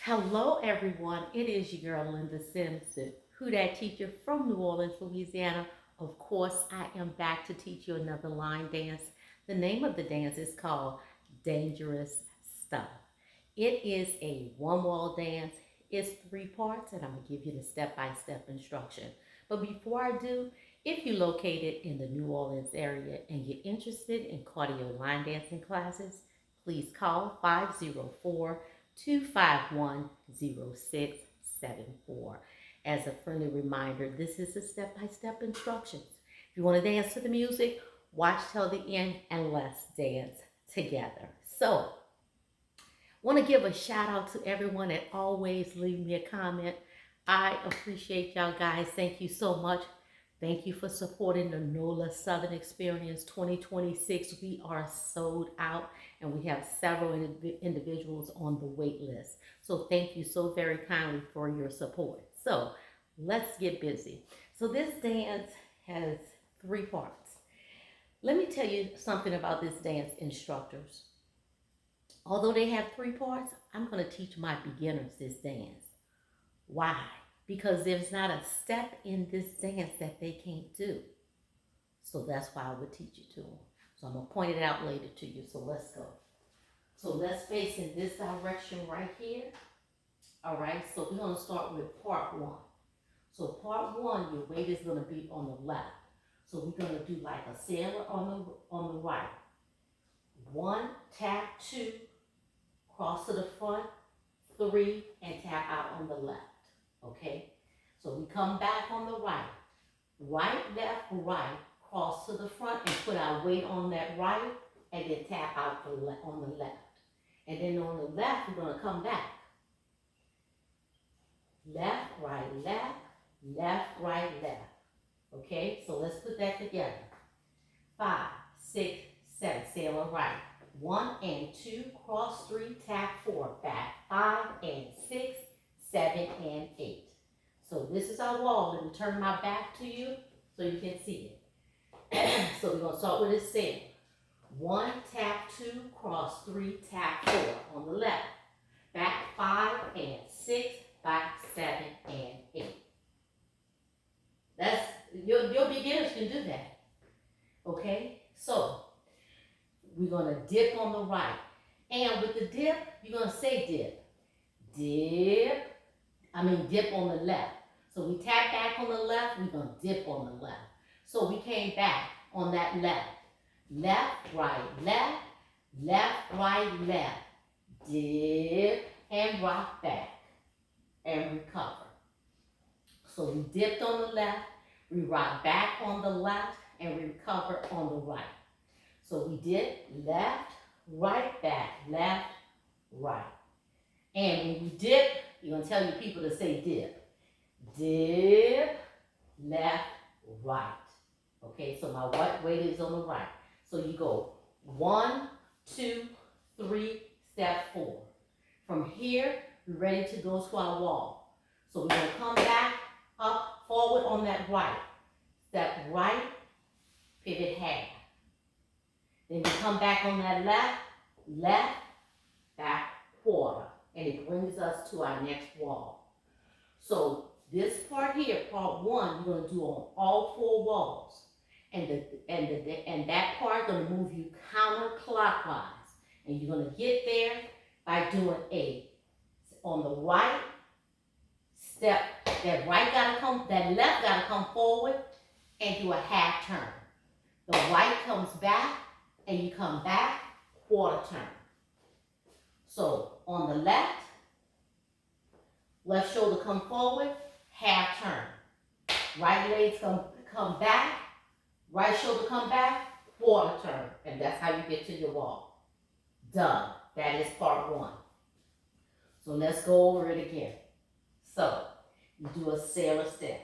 Hello, everyone. It is your girl, Linda Simpson, who that teacher from New Orleans, Louisiana. Of course, I am back to teach you another line dance. The name of the dance is called Dangerous Stuff. It is a one wall dance. It's three parts, and I'm going to give you the step by step instruction. But before I do, if you're located in the New Orleans area and you're interested in cardio line dancing classes, please call 504 251 0674. As a friendly reminder, this is a step by step instructions. If you want to dance to the music, watch till the end and let's dance together. So, want to give a shout out to everyone that always leave me a comment. I appreciate y'all guys. Thank you so much. Thank you for supporting the NOLA Southern Experience 2026. We are sold out and we have several individuals on the wait list. So thank you so very kindly for your support. So let's get busy. So this dance has three parts. Let me tell you something about this dance instructors. Although they have three parts, I'm going to teach my beginners this dance. Why? Because there's not a step in this dance that they can't do. So that's why I would teach it to them. So I'm going to point it out later to you. So let's go. So let's face in this direction right here. All right, so we're going to start with part one. So part one, your weight is going to be on the left. So we're going to do like a sailor on the right. One, tap, two, cross to the front, three, and tap out on the left. Okay, so we come back on the right, left, right, cross to the front and put our weight on that right and then tap out on the left. And then on the left, we're going to come back. Left, right, left. Okay, so let's put that together. 5, 6, 7, sailor right. 1 and 2, cross 3, tap 4, back 5 and 6, 7 and 8. So this is our wall. Let me turn my back to you so you can see it. So we're going to start with a sailor. 1, tap 2, cross 3, tap 4 on the left. Back 5 and 6, back 7 and 8. That's your beginners can do that. Okay? So we're going to dip on the right. And with the dip, you're going to say dip. Dip on the left. So we tap back on the left, we're going to dip on the left. So we came back on that left. Left, right, left. Dip and rock back and recover. So we dipped on the left, we rock back on the left, and we recover on the right. So we dip, left, right, back, left, right. And when you dip, you're going to tell your people to say dip. Dip, left, right. Okay, so my weight is on the right. So you go 1, 2, 3, step 4. From here, we're ready to go to our wall. So we're going to come back, up, forward on that right. Step right, pivot half. Then you come back on that left, back quarter. And it brings us to our next wall. So this part here, part one, you're going to do on all 4 walls. And that part going to move you counterclockwise. And you're going to get there by doing on the right step, that left got to come forward and do a half turn. The right comes back and you come back, quarter turn. So on the left shoulder come forward, half turn. Right legs come back, right shoulder come back, quarter turn. And that's how you get to your wall. Done. That is part one. So let's go over it again. So you do a sailor step.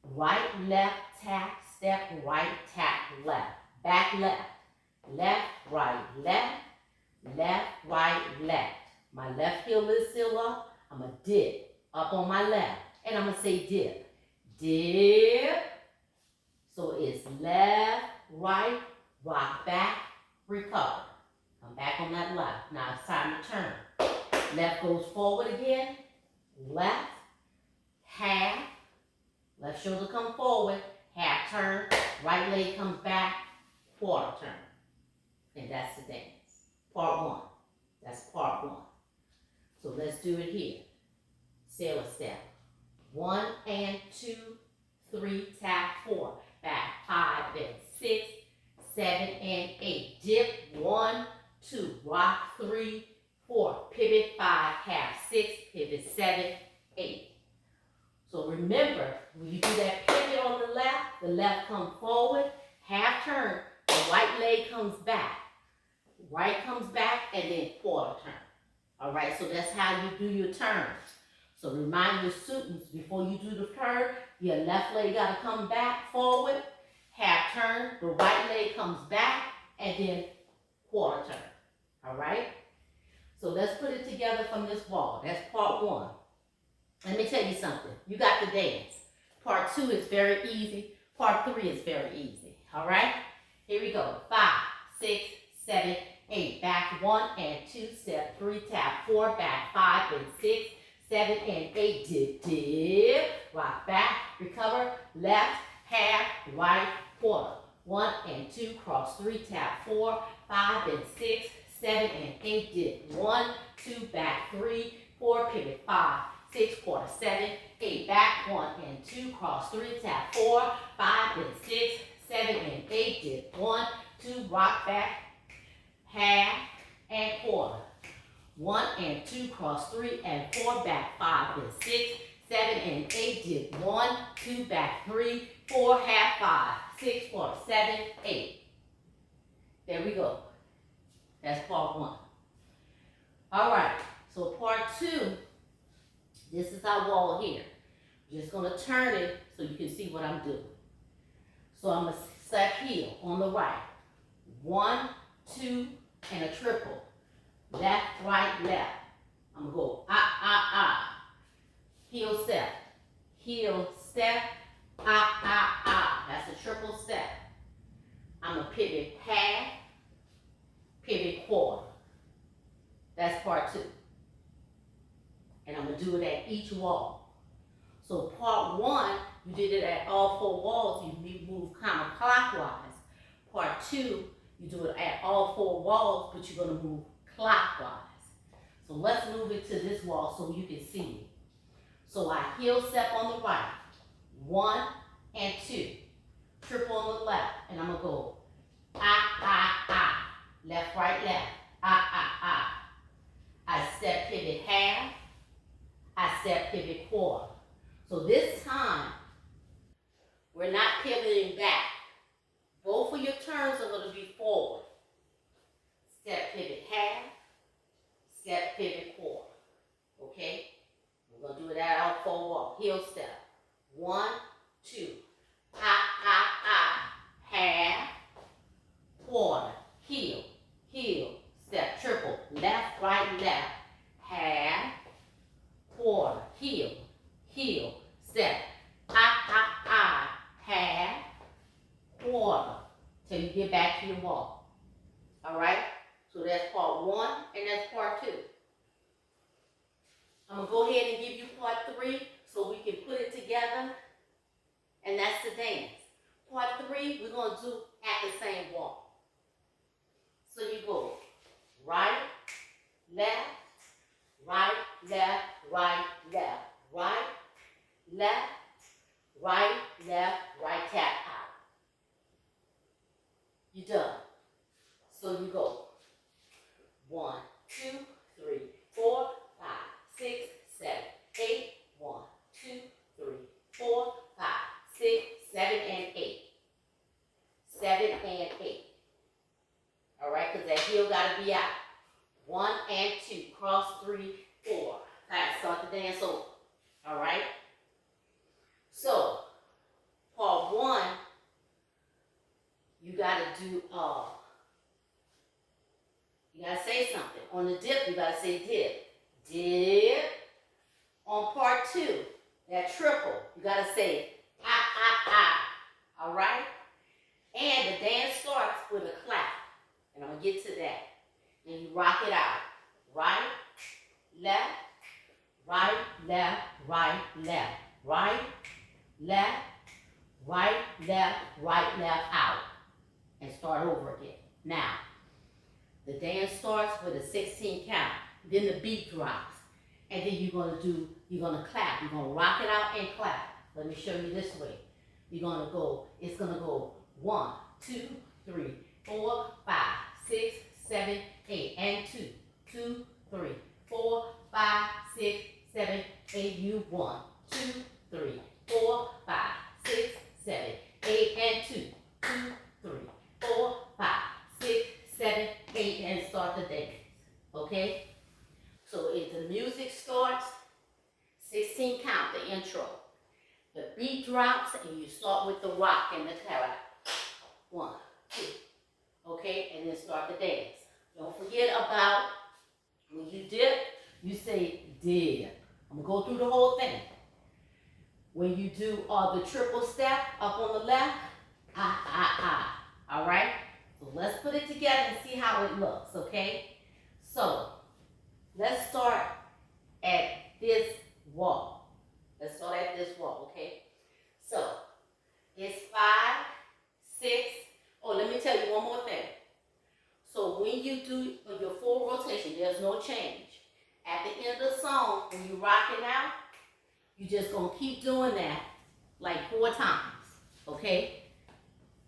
Right, left, tap, step, right, tap, left. Back left. Left, right, left. My left heel is still up. I'm going to dip up on my left. And I'm going to say dip. Dip. So it's left, right, rock back, recover. Come back on that left. Now it's time to turn. Left goes forward again. Left, half. Left shoulder come forward, half turn. Right leg comes back, quarter turn. And that's the dance. Part one. That's part one. So let's do it here. Sailor step. 1 and 2, 3, tap 4. Back 5 and 6, 7 and 8. Dip 1, 2. Rock 3, 4. Pivot 5, half 6. Pivot 7, 8. So remember, when you do that pivot on the left comes forward, half turn, the right leg comes back. Right comes back and then quarter turn. All right, so that's how you do your turns. So remind your students, before you do the turn, your left leg got to come back forward, half turn, the right leg comes back, and then quarter turn. All right? So let's put it together from this wall. That's part one. Let me tell you something. You got the dance. Part 2 is very easy. Part 3 is very easy. All right? Here we go. 5, 6, 7, 8. Back 1 and 2. Step 3. Tap 4. Back 5 and 6. 7 and 8. Dip, dip. Rock back. Recover. Left. Half. Right. Quarter. 1 and 2. Cross 3. Tap 4. 5 and 6. 7 and 8. Dip. 1, 2. Back 3. 4. Pivot 5. 6, quarter, 7, 8, back, 1 and 2, cross 3, tap 4, 5 and 6, 7 and 8, dip 1, 2, rock back, half and quarter. 1 and 2, cross 3 and 4, back 5 and 6, 7 and 8, dip 1, 2, back 3, 4, half 5, 6, quarter, 7, 8. There we go. That's part 1. All right, so part 2. This is our wall here. I'm just going to turn it so you can see what I'm doing. So I'm going to step heel on the right. 1, 2, and a triple. Left, right, left. I'm going to go heel step. Heel step, That's a triple step. I'm going to pivot half, pivot quarter. That's part 2. And I'm going to do it at each wall. So part 1, you did it at all 4 walls. You move counterclockwise. Part 2, you do it at all 4 walls, but you're going to move clockwise. So let's move it to this wall so you can see it. So I heel step on the right. 1 and 2. Triple on the left. And I'm going to go left, right, left. I step pivot half. I step pivot quarter. So this time, we're not pivoting back. Both of your turns are going to be forward. Step pivot half, step pivot quarter. Okay? We're going to do it at our 4 walk. Heel step. 1, 2. Half, quarter, heel, heel, step, triple, left, right, left, half, quarter, heel, heel, step, half, quarter, till you get back to your wall. All right? So that's part 1 and that's part 2. I'm going to go ahead and give you part 3 so we can put it together, and that's the dance. Part 3, we're going to do at the same wall. So you go right, left, right, left, right, left, right, left, right, left, right, tap out. You're done. So you go 1, 2, 3, 4, 5, 6, 7, 8. 1, 2, 3, 4, 5, 6, 7, and 8. 7 and 8. All right, because that heel got to be out. 1 and 2. Cross 3, 4. 5. Start the dance over. All right? So, part 1, you got to do, you got to say something. On the dip, you got to say dip. Dip. On part 2, that triple, you got to say all right? And the dance starts with a clap. And I'm going to get to that. And you rock it out. Right, left, right, left, right, left, right, left, right, left, out. And start over again. Now, the dance starts with a 16 count. Then the beat drops. And then you're gonna clap. You're gonna rock it out and clap. Let me show you this way. It's gonna go 1, 2, 3, 4, 5, 6, 7, 8, and 2, 2, 3, 4, 5, 6, 7, 8. You 1, 2, 3, 4, 5, 6, 7, 8, and 2, 2, 3, 4, 5, 6, 7, 8, and start the dance. Okay? So if the music starts, 16 count, the intro. The beat drops and you start with the rock and the clap. 1, 2. Okay? And then start the dance. Don't forget about when you dip, you say dip. I'm going to go through the whole thing. When you do the triple step up on the left, all right? So let's put it together and see how it looks, okay? So let's start at this wall. Let's start at this wall, okay? So it's 5, 6. Oh, let me tell you one more thing. So when you do your full rotation, there's no change. At the end of the song, when you rock it out, you're just going to keep doing that like 4 times, okay?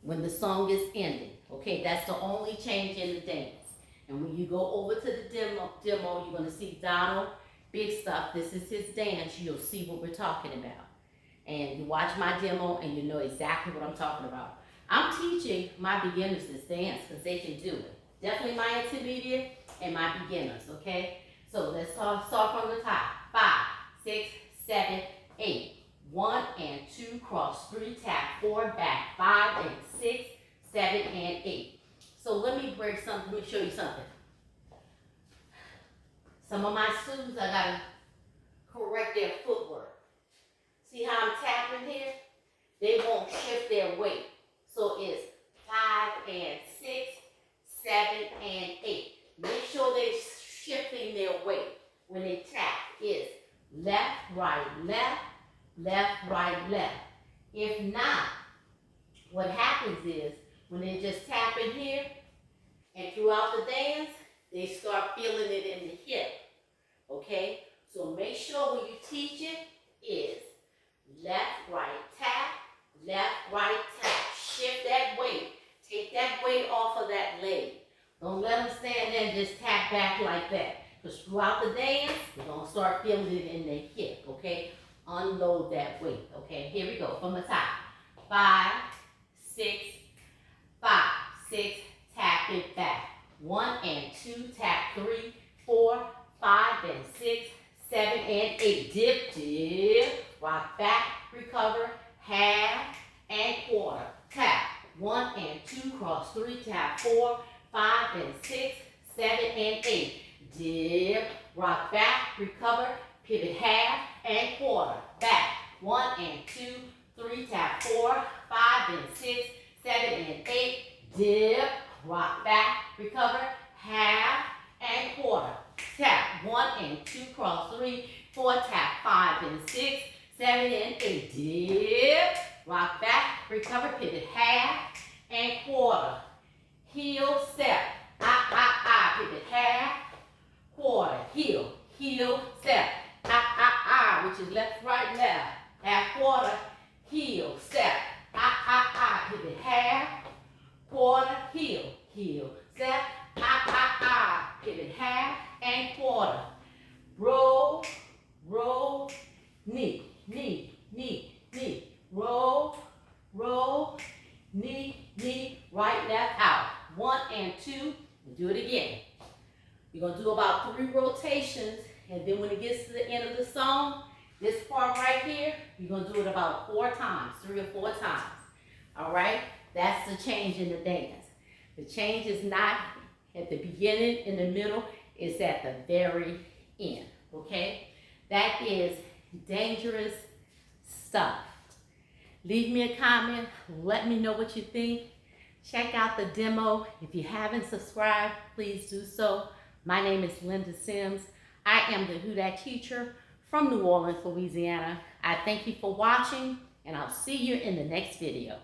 When the song is ending, okay? That's the only change in the dance. And when you go over to the demo you're going to see Donald, BIGSTUF. This is his dance. You'll see what we're talking about. And you watch my demo and you know exactly what I'm talking about. I'm teaching my beginners this dance because they can do it. Definitely my intermediate and my beginners, okay? So let's start from the top. 5, 6, 7, 8. 1 and 2, cross 3, tap 4, back 5 and 6, 7 and 8. So let me break something, let me show you something. Some of my students, I gotta correct their footwork. See how I'm tapping here? They won't shift their weight. So it's 5 and 6, 7 and 8. Make sure they're shifting their weight when they tap. It's left, right, left, left, right, left. If not, what happens is when they just tap in here and throughout the dance, they start feeling it in the hip. Okay? So make sure when you teach it is left, right, tap, left, right, tap. Shift that weight. Take that weight off of that leg. Don't let them stand there and just tap back like that. Because throughout the dance, you're going to start feeling it in the hip, okay? Unload that weight, okay? Here we go, from the top. 5, 6, 5, 6, tap it back. 1 and 2, tap 3, 4, 5 and 6, 7 and 8. Dip, dip, rock back, recover, half and quarter. Tap 1 and 2, cross 3, tap 4, 5 and 6, 7 and 8. Dip, rock back, recover, pivot half and quarter. Back 1 and 2, 3, tap 4, 5 and 6, 7 and 8. Dip, rock back, recover, half and quarter. Tap 1 and 2, cross 3, 4, tap 5 and 6, 7 and 8. Dip, rock back, recover, pivot half and quarter. Heel, step, pivot half, quarter, heel, step, which is left, right, left, half, quarter, heel, step, pivot half, quarter, heel, step, pivot half and quarter. Roll, knee, roll, knee, right, left, out. 1 and 2, do it again. You're going to do about 3 rotations, and then when it gets to the end of the song, this part right here, you're going to do it about 4 times, 3 or 4 times. All right? That's the change in the dance. The change is not at the beginning, in the middle, it's at the very end. Okay? That is dangerous stuff. Leave me a comment. Let me know what you think. Check out the demo. If you haven't subscribed, please do so. My name is Linda Sims. I am the Who Dat teacher from New Orleans, Louisiana. I thank you for watching, and I'll see you in the next video.